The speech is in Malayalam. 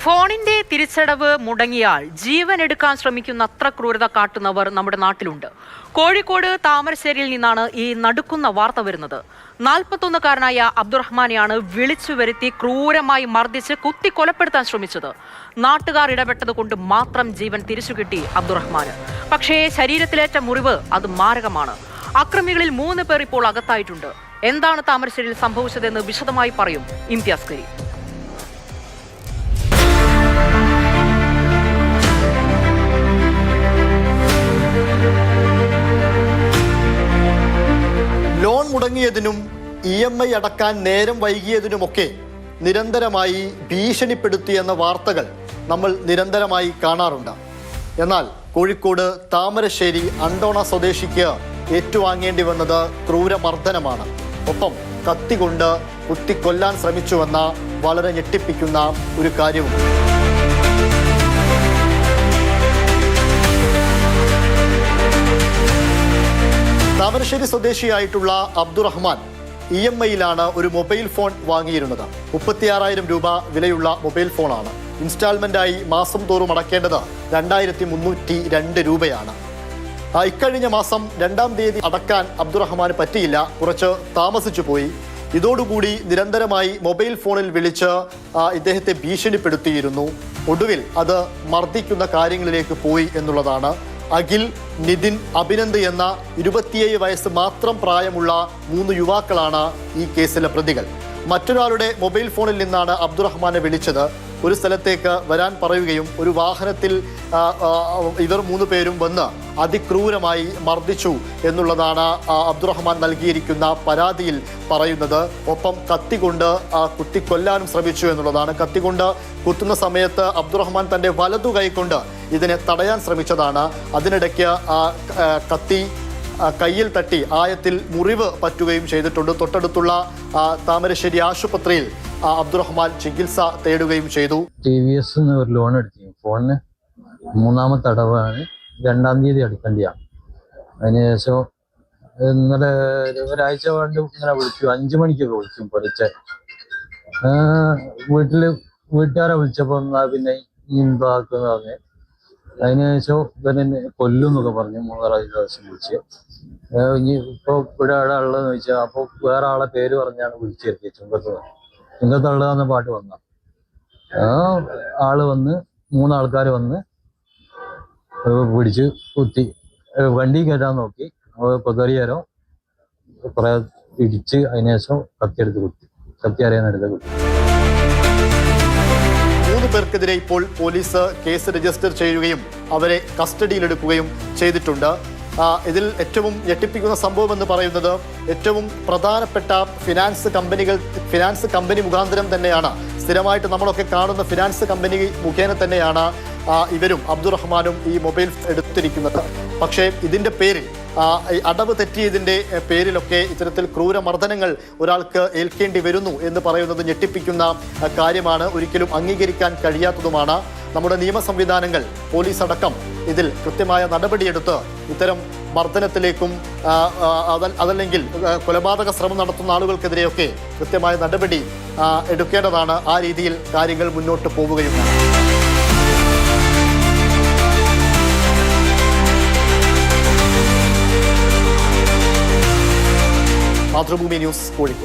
ഫോണിന്റെ തിരിച്ചടവ് മുടങ്ങിയാൽ ജീവൻ എടുക്കാൻ ശ്രമിക്കുന്ന അത്ര ക്രൂരത കാട്ടുന്നവർ നമ്മുടെ നാട്ടിലുണ്ട്. കോഴിക്കോട് താമരശ്ശേരിയിൽ നിന്നാണ് ഈ നടുക്കുന്ന വാർത്ത വരുന്നത്. 41-കാരനായ അബ്ദുറഹ്മാനെയാണ് വിളിച്ചു വരുത്തി ക്രൂരമായി മർദ്ദിച്ച് കുത്തി കൊലപ്പെടുത്താൻ ശ്രമിച്ചത്. നാട്ടുകാർ ഇടപെട്ടത് കൊണ്ട് മാത്രം ജീവൻ തിരിച്ചു കിട്ടി അബ്ദുറഹ്മാന്. പക്ഷേ ശരീരത്തിലേറ്റ മുറിവ് അത് മാരകമാണ്. അക്രമികളിൽ 3 പേർ ഇപ്പോൾ അകത്തായിട്ടുണ്ട്. എന്താണ് താമരശ്ശേരിയിൽ സംഭവിച്ചതെന്ന് വിശദമായി പറയും ഇംതിയാസ് കരീം. ലോൺ മുടങ്ങിയതിനും EMI അടക്കാൻ നേരം വൈകിയതിനുമൊക്കെ നിരന്തരമായി ഭീഷണിപ്പെടുത്തിയെന്ന വാർത്തകൾ നമ്മൾ നിരന്തരമായി കാണാറുണ്ട്. എന്നാൽ കോഴിക്കോട് താമരശ്ശേരി അണ്ടോണ സ്വദേശിക്ക് ഏറ്റുവാങ്ങേണ്ടി വന്നത് ക്രൂരമർദ്ദനമാണ്. ഒപ്പം കത്തികൊണ്ട് കുത്തിക്കൊല്ലാൻ ശ്രമിച്ചുവെന്ന വളരെ ഞെട്ടിപ്പിക്കുന്ന ഒരു കാര്യവും. താമരശ്ശേരി സ്വദേശിയായിട്ടുള്ള അബ്ദുറഹ്മാൻ EMIയിലാണ് ഒരു മൊബൈൽ ഫോൺ വാങ്ങിയിരുന്നത്. 36,000 രൂപ വിലയുള്ള മൊബൈൽ ഫോണാണ്. ഇൻസ്റ്റാൾമെന്റായി മാസം തോറും അടക്കേണ്ടത് 2,302 രൂപയാണ്. ഇക്കഴിഞ്ഞ മാസം 2-ാം തീയതി അടക്കാൻ അബ്ദുറഹ്മാന് പറ്റിയില്ല, കുറച്ച് താമസിച്ചു പോയി. ഇതോടുകൂടി നിരന്തരമായി മൊബൈൽ ഫോണിൽ വിളിച്ച് ഇദ്ദേഹത്തെ ഭീഷണിപ്പെടുത്തിയിരുന്നു. ഒടുവിൽ അത് മർദ്ദിക്കുന്ന കാര്യങ്ങളിലേക്ക് പോയി എന്നുള്ളതാണ്. അഖിൽ, നിതിൻ, അഭിനന്ദ് എന്ന 27 വയസ്സ് മാത്രം പ്രായമുള്ള 3 യുവാക്കളാണ് ഈ കേസിലെ പ്രതികൾ. മറ്റൊരാളുടെ മൊബൈൽ ഫോണിൽ നിന്നാണ് അബ്ദുറഹ്മാനെ വിളിച്ചത്. ഒരു സ്ഥലത്തേക്ക് വരാൻ പറയുകയും ഒരു വാഹനത്തിൽ ഇവർ 3 പേരും വന്ന് അതിക്രൂരമായി മർദ്ദിച്ചു എന്നുള്ളതാണ് അബ്ദുറഹ്മാൻ നൽകിയിരിക്കുന്ന പരാതിയിൽ പറയുന്നത്. ഒപ്പം കത്തികൊണ്ട് കുത്തിക്കൊല്ലാനും ശ്രമിച്ചു എന്നുള്ളതാണ്. കത്തികൊണ്ട് കുത്തുന്ന സമയത്ത് അബ്ദുറഹ്മാൻ തൻ്റെ വലതു കൈകൊണ്ട് ഇതിനെ തടയാൻ ശ്രമിച്ചതാണ്. അതിനിടയ്ക്ക് കത്തി കയ്യിൽ തട്ടി ആയത്തിൽ മുറിവ് പറ്റുകയും ചെയ്തിട്ടുണ്ട്. തൊട്ടടുത്തുള്ള താമരശ്ശേരി ആശുപത്രിയിൽ അബ്ദുറഹ്മാൻ ചികിത്സ തേടുകയും ചെയ്തു. TVS ഒരു ലോൺ എടുത്തു. ഫോണിന് 3-ാമത്തെ അടവാണ്. 2-ാം തീയതി അടക്കേണ്ടിയാണ്. അതിനുശേഷം ഇന്നലെ ഒരാഴ്ച കൊണ്ട് ഇങ്ങനെ വിളിച്ചു. 5 മണിക്കൊക്കെ വിളിക്കും. പൊരിച്ച് വീട്ടുകാരെ വിളിച്ചപ്പോൾ പിന്നെ എന്താക്കുന്ന പറഞ്ഞ് അതിനുശേഷം പിന്നെ കൊല്ലും എന്നൊക്കെ പറഞ്ഞ് 3-4 ദിവസം വിളിച്ച്. ഇനി ഇപ്പോൾ ഇവിടെ ഉള്ളതെന്ന് ചോദിച്ചാൽ അപ്പോൾ വേറെ ആളെ പേര് പറഞ്ഞാണ് വിളിച്ചിരുത്തി. ചുങ്കത്തുള്ളതെന്ന പാട്ട് വന്ന ആള് വന്ന് 3 ആൾക്കാർ വന്ന് പിടിച്ച് കുത്തി വണ്ടി കയറ്റാൻ നോക്കി. കൊതറിയാരോ കുറെ ഇടിച്ച് അതിനുശേഷം കത്തിയെടുത്ത് കുത്തി. കത്തി അറിയാനെടുത്ത് കുത്തി. 3 പേർക്കെതിരെ ഇപ്പോൾ പോലീസ് കേസ് രജിസ്റ്റർ ചെയ്യുകയും അവരെ കസ്റ്റഡിയിലെടുക്കുകയും ചെയ്തിട്ടുണ്ട്. ഇതിൽ ഏറ്റവും ഞെട്ടിപ്പിക്കുന്ന സംഭവം എന്ന് പറയുന്നത് ഏറ്റവും പ്രധാനപ്പെട്ട ഫിനാൻസ് കമ്പനി മുഖാന്തരം തന്നെയാണ്. സ്ഥിരമായിട്ട് നമ്മളൊക്കെ കാണുന്ന ഫിനാൻസ് കമ്പനി മുഖേന തന്നെയാണ് ഇവരും അബ്ദുറഹ്മാനും ഈ മൊബൈൽ എടുത്തിരിക്കുന്നത്. പക്ഷേ ഇതിൻ്റെ പേരിൽ അടവ് തെറ്റിയതിൻ്റെ പേരിലൊക്കെ ഇത്തരത്തിൽ ക്രൂരമർദ്ദനങ്ങൾ ഒരാൾക്ക് ഏൽക്കേണ്ടി വരുന്നു എന്ന് പറയുന്നത് ഞെട്ടിപ്പിക്കുന്ന കാര്യമാണ്. ഒരിക്കലും അംഗീകരിക്കാൻ കഴിയാത്തതുമാണ്. നമ്മുടെ നിയമ സംവിധാനങ്ങൾ, പോലീസ് അടക്കം ഇതിൽ കൃത്യമായ നടപടിയെടുത്ത് ഇത്തരം മർദ്ദനത്തിലേക്കും അതല്ലെങ്കിൽ കൊലപാതക ശ്രമം നടത്തുന്ന ആളുകൾക്കെതിരെയൊക്കെ കൃത്യമായ നടപടി എടുക്കേണ്ടതാണ്. ആ രീതിയിൽ കാര്യങ്ങൾ മുന്നോട്ട് പോവുകയും മാതൃഭൂമി ന്യൂസ്, കോഴിക്കോട്.